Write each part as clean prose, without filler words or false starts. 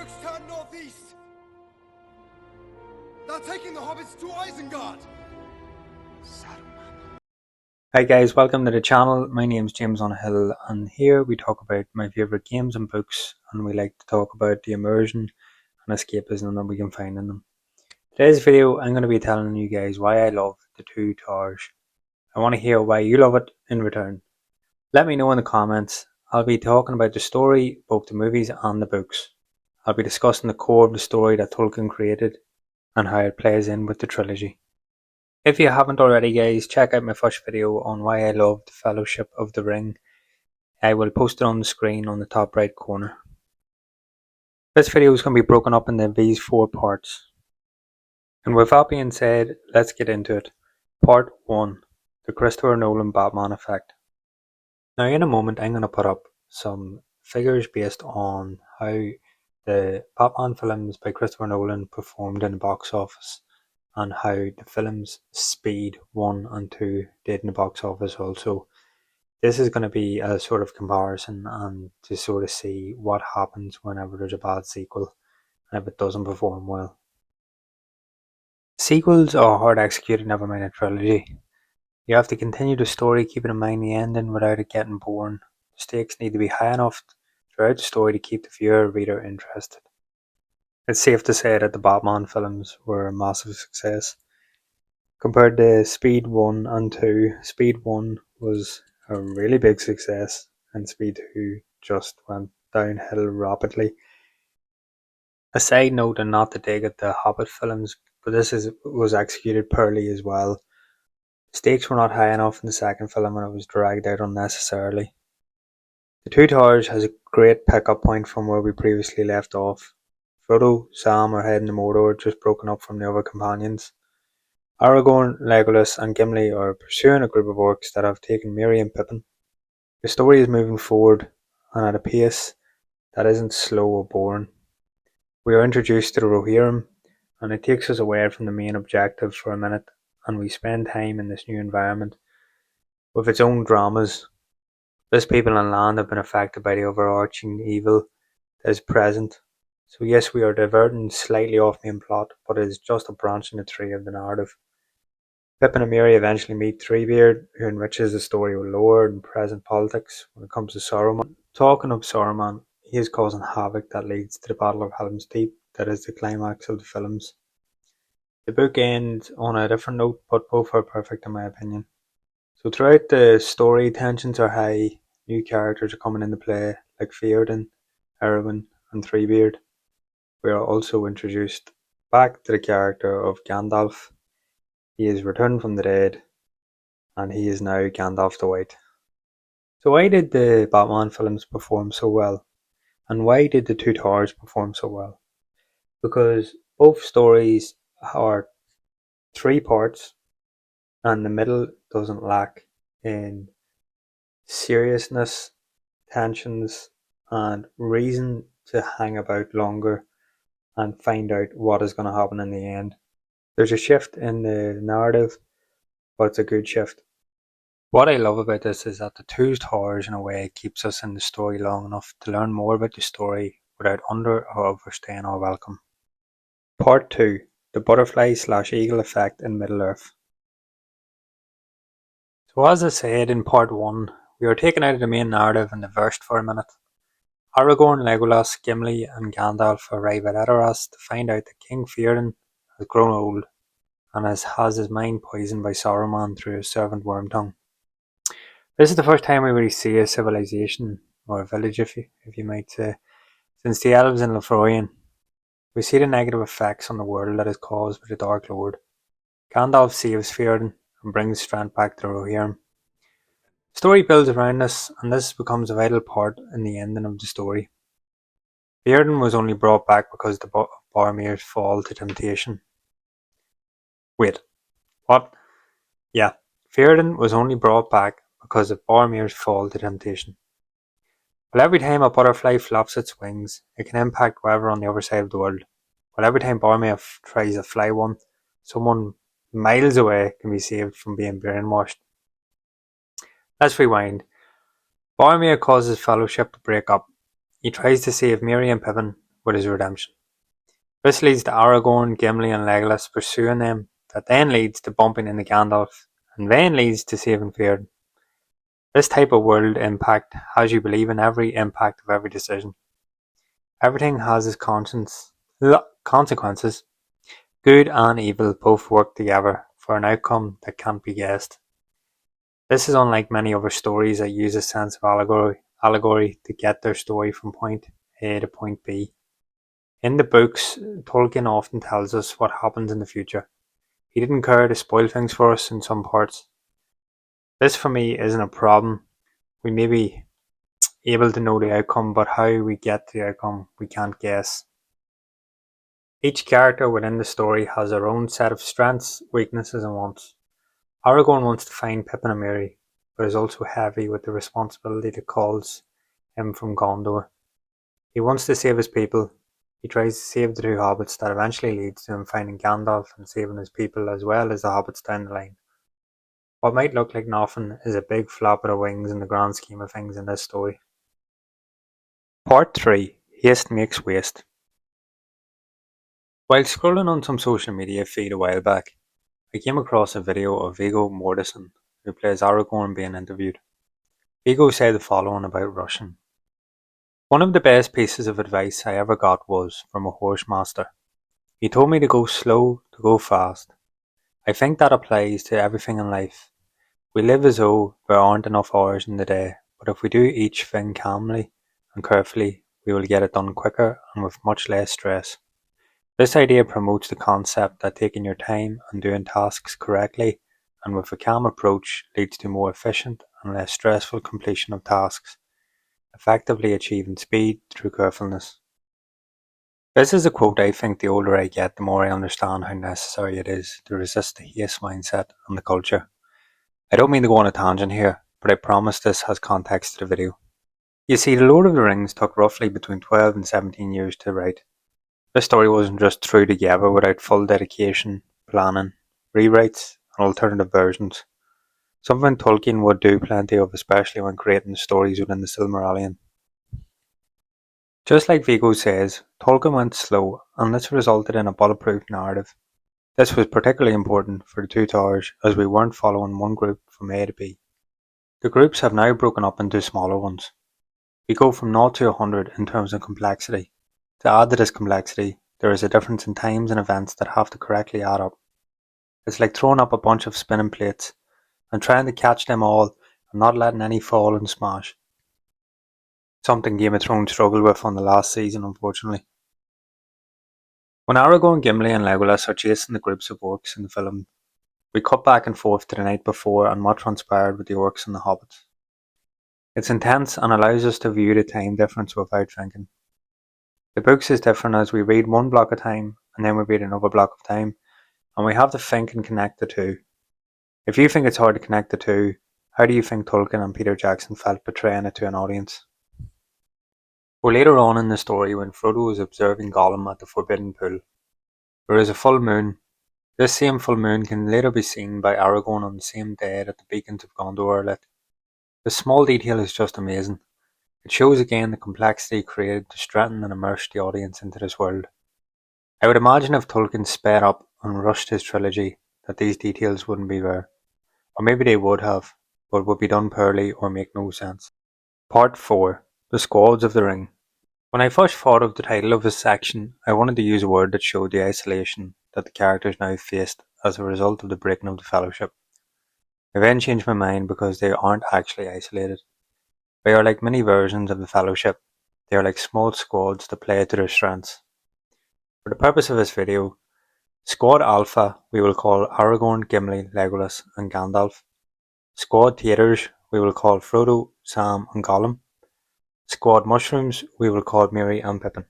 Orcs turn northeast. They're taking the hobbits to Isengard. Hi guys, welcome to the channel. My name's James on Hill, and here we talk about my favourite games and books, and we like to talk about the immersion and escapism that we can find in them. Today's video, I'm going to be telling you guys why I love The Two Towers. I want to hear why you love it in return. Let me know in the comments. I'll be talking about the story, both the movies and the books. I'll be discussing the core of the story that Tolkien created and how it plays in with the trilogy. If you haven't already guys, check out my first video on why I love the Fellowship of the Ring. I will post it on the screen on the top right corner. This video is going to be broken up into these 4 parts. And with that being said, let's get into it. Part 1. The Christopher Nolan Batman Effect. Now in a moment I'm going to put up some figures based on how the Batman films by Christopher Nolan performed in the box office, and how the films Speed 1 and 2 did in the box office also. This is going to be a sort of comparison and to sort of see what happens whenever there's a bad sequel and if it doesn't perform well. Sequels are hard executed, never mind a trilogy. You have to continue the story, keeping in mind the ending without it getting boring. The stakes need to be high enough throughout the story to keep the viewer or reader interested. It's safe to say that the Batman films were a massive success. Compared to Speed 1 and 2, Speed 1 was a really big success and Speed 2 just went downhill rapidly. A side note, and not to dig at the Hobbit films, but this was executed poorly as well. Stakes were not high enough in the second film and it was dragged out unnecessarily. The Two Towers has a great pick-up point from where we previously left off. Frodo, Sam are heading to Mordor, just broken up from the other companions. Aragorn, Legolas and Gimli are pursuing a group of orcs that have taken Merry and Pippin. The story is moving forward and at a pace that isn't slow or boring. We are introduced to the Rohirrim and it takes us away from the main objective for a minute, and we spend time in this new environment with its own dramas. This people and land have been affected by the overarching evil that is present. So yes, we are diverting slightly off main plot, but it is just a branch in the tree of the narrative. Pippin and Merry eventually meet Treebeard, who enriches the story with lore and present politics when it comes to Saruman. Talking of Saruman, he is causing havoc that leads to the Battle of Helm's Deep, that is the climax of the films. The book ends on a different note, but both are perfect in my opinion. So throughout the story, tensions are high, new characters are coming into play, like Theoden, Arwen and Treebeard. We are also introduced back to the character of Gandalf. He is returned from the dead, and he is now Gandalf the White. So why did the Batman films perform so well? And why did The Two Towers perform so well? Because both stories are 3 parts, and the middle doesn't lack in seriousness, tensions, and reason to hang about longer and find out what is going to happen in the end. There's a shift in the narrative, but it's a good shift. What I love about this is that The Two Towers in a way keeps us in the story long enough to learn more about the story without under or overstaying our welcome. Part 2. The Butterfly/Eagle Effect in Middle-earth. So as I said in Part 1, we are taken out of the main narrative and diverged for a minute. Aragorn, Legolas, Gimli and Gandalf arrive at Edoras to find out that King Theoden has grown old and has his mind poisoned by Saruman through his servant Wormtongue. This is the first time we really see a civilization, or a village if you might say, since the elves in Lothlorien. We see the negative effects on the world that is caused by the Dark Lord. Gandalf saves Theoden and brings strength back to the Rohirrim. The story builds around this, and this becomes a vital part in the ending of the story. Theoden was only brought back because of Boromir's fall to temptation. Wait, what? Yeah, Theoden was only brought back because of Boromir's fall to temptation. Well, every time a butterfly flaps its wings, it can impact whoever on the other side of the world. Well, every time Boromir tries to fly one, someone miles away can be saved from being brainwashed. Let's rewind. Boromir causes Fellowship to break up. He tries to save Merry and Pippin, with his redemption. This leads to Aragorn, Gimli and Legolas pursuing them, that then leads to bumping into Gandalf, and then leads to saving Fëanor. This type of world impact has you believe in every impact of every decision. Everything has its consequences. Good and evil both work together for an outcome that can't be guessed. This is unlike many other stories that use a sense of allegory to get their story from point A to point B. In the books, Tolkien often tells us what happens in the future. He didn't care to spoil things for us in some parts. This for me isn't a problem. We may be able to know the outcome, but how we get to the outcome we can't guess. Each character within the story has their own set of strengths, weaknesses and wants. Aragorn wants to find Pippin and Merry, but is also heavy with the responsibility that calls him from Gondor. He wants to save his people. He tries to save the two hobbits, that eventually leads to him finding Gandalf and saving his people as well as the hobbits down the line. What might look like nothing is a big flap of the wings in the grand scheme of things in this story. Part 3. Haste makes waste. While scrolling on some social media feed a while back, I came across a video of Viggo Mortensen, who plays Aragorn, being interviewed. Viggo said the following about rushing. One of the best pieces of advice I ever got was from a horse master. He told me to go slow to go fast. I think that applies to everything in life. We live as though there aren't enough hours in the day, but if we do each thing calmly and carefully, we will get it done quicker and with much less stress. This idea promotes the concept that taking your time and doing tasks correctly and with a calm approach leads to more efficient and less stressful completion of tasks, effectively achieving speed through carefulness. This is a quote I think the older I get, the more I understand how necessary it is to resist the haste mindset and the culture. I don't mean to go on a tangent here, but I promise this has context to the video. You see, The Lord of the Rings took roughly between 12 and 17 years to write. This story wasn't just thrown together without full dedication, planning, rewrites, and alternative versions. Something Tolkien would do plenty of, especially when creating the stories within the Silmarillion. Just like Viggo says, Tolkien went slow, and this resulted in a bulletproof narrative. This was particularly important for the Two Towers, as we weren't following one group from A to B. The groups have now broken up into smaller ones. We go from 0 to 100 in terms of complexity. To add to this complexity, there is a difference in times and events that have to correctly add up. It's like throwing up a bunch of spinning plates and trying to catch them all and not letting any fall and smash. Something Game of Thrones struggled with on the last season, unfortunately. When Aragorn, Gimli and Legolas are chasing the groups of orcs in the film, we cut back and forth to the night before and what transpired with the orcs and the hobbits. It's intense and allows us to view the time difference without thinking. The books is different, as we read one block of time and then we read another block of time, and we have to think and connect the two. If you think it's hard to connect the two, how do you think Tolkien and Peter Jackson felt portraying it to an audience? Or later on in the story, when Frodo is observing Gollum at the Forbidden Pool, there is a full moon. This same full moon can later be seen by Aragorn on the same day that the beacons of Gondor are lit. This small detail is just amazing. It shows again the complexity created to strengthen and immerse the audience into this world. I would imagine if Tolkien sped up and rushed his trilogy, that these details wouldn't be there. Or maybe they would have, but would be done poorly or make no sense. Part 4. The Squads of the Ring. When I first thought of the title of this section, I wanted to use a word that showed the isolation that the characters now faced as a result of the breaking of the Fellowship. I then changed my mind because they aren't actually isolated. They are like mini versions of the Fellowship. They are like small squads that play to their strengths. For the purpose of this video, Squad Alpha we will call Aragorn, Gimli, Legolas and Gandalf. Squad Taters we will call Frodo, Sam and Gollum. Squad Mushrooms we will call Merry and Pippin.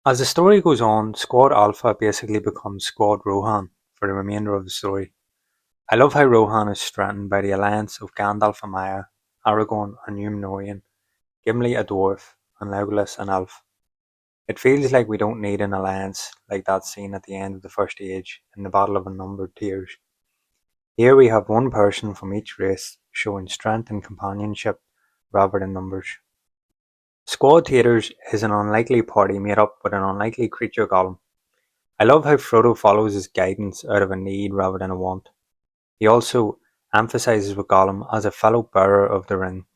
As the story goes on, Squad Alpha basically becomes Squad Rohan for the remainder of the story. I love how Rohan is strengthened by the alliance of Gandalf and Maya, Aragorn a Númenórean, Gimli a dwarf, and Legolas an elf. It feels like we don't need an alliance like that scene at the end of the First Age in the Battle of Unnumbered Tears. Here we have one person from each race showing strength and companionship rather than numbers. Squad Taters is an unlikely party made up with an unlikely creature Gollum. I love how Frodo follows his guidance out of a need rather than a want. He also emphasises with Gollum as a fellow bearer of the ring.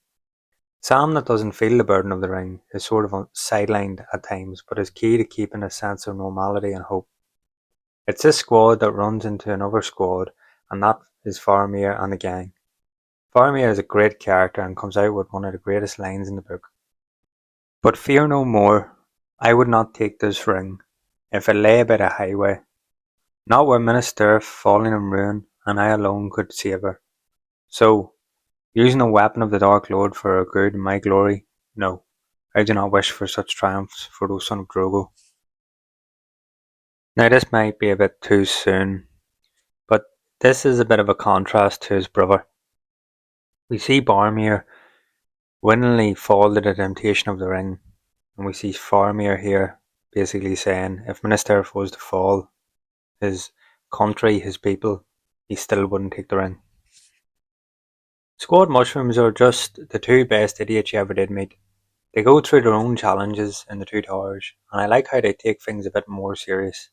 Sam that doesn't feel the burden of the ring is sort of sidelined at times, but is key to keeping a sense of normality and hope. It's this squad that runs into another squad, and that is Faramir and the gang. Faramir is a great character and comes out with one of the greatest lines in the book. But fear no more, I would not take this ring, if it lay by the highway, not where Minas Tirith falling in ruin, and I alone could save her. So, using a weapon of the Dark Lord for her good and my glory, no, I do not wish for such triumphs for those son of Drogo. Now this might be a bit too soon, but this is a bit of a contrast to his brother. We see Boromir willingly fall to the temptation of the ring, and we see Faramir here basically saying if Minas Tirith was to fall, his country, his people, he still wouldn't take the ring. Squad mushrooms are just the two best idiots you ever did meet. They go through their own challenges in the Two Towers, and I like how they take things a bit more serious.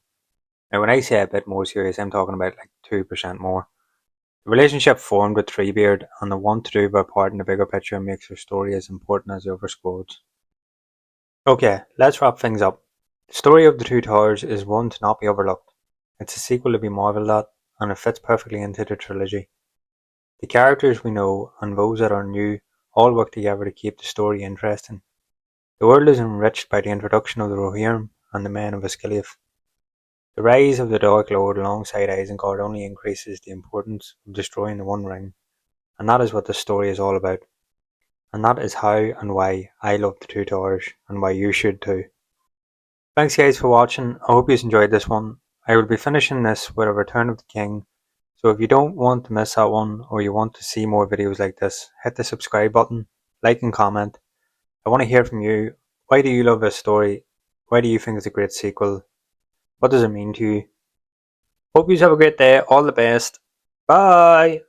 Now when I say a bit more serious, I'm talking about like 2% more. The relationship formed with Treebeard and the want to do their part in the bigger picture makes their story as important as the other squads. Okay, let's wrap things up. The story of the Two Towers is one to not be overlooked. It's a sequel to be marvelled at, and it fits perfectly into the trilogy. The characters we know and those that are new all work together to keep the story interesting. The world is enriched by the introduction of the Rohirrim and the men of Osgiliath. The rise of the Dark Lord alongside Isengard only increases the importance of destroying the One Ring, and that is what the story is all about. And that is how and why I love the Two Towers, and why you should too. Thanks guys for watching, I hope you enjoyed this one. I will be finishing this with a Return of the King, so if you don't want to miss that one, or you want to see more videos like this, hit the subscribe button, like and comment. I want to hear from you. Why do you love this story? Why do you think it's a great sequel? What does it mean to you? Hope you have a great day. All the best. Bye.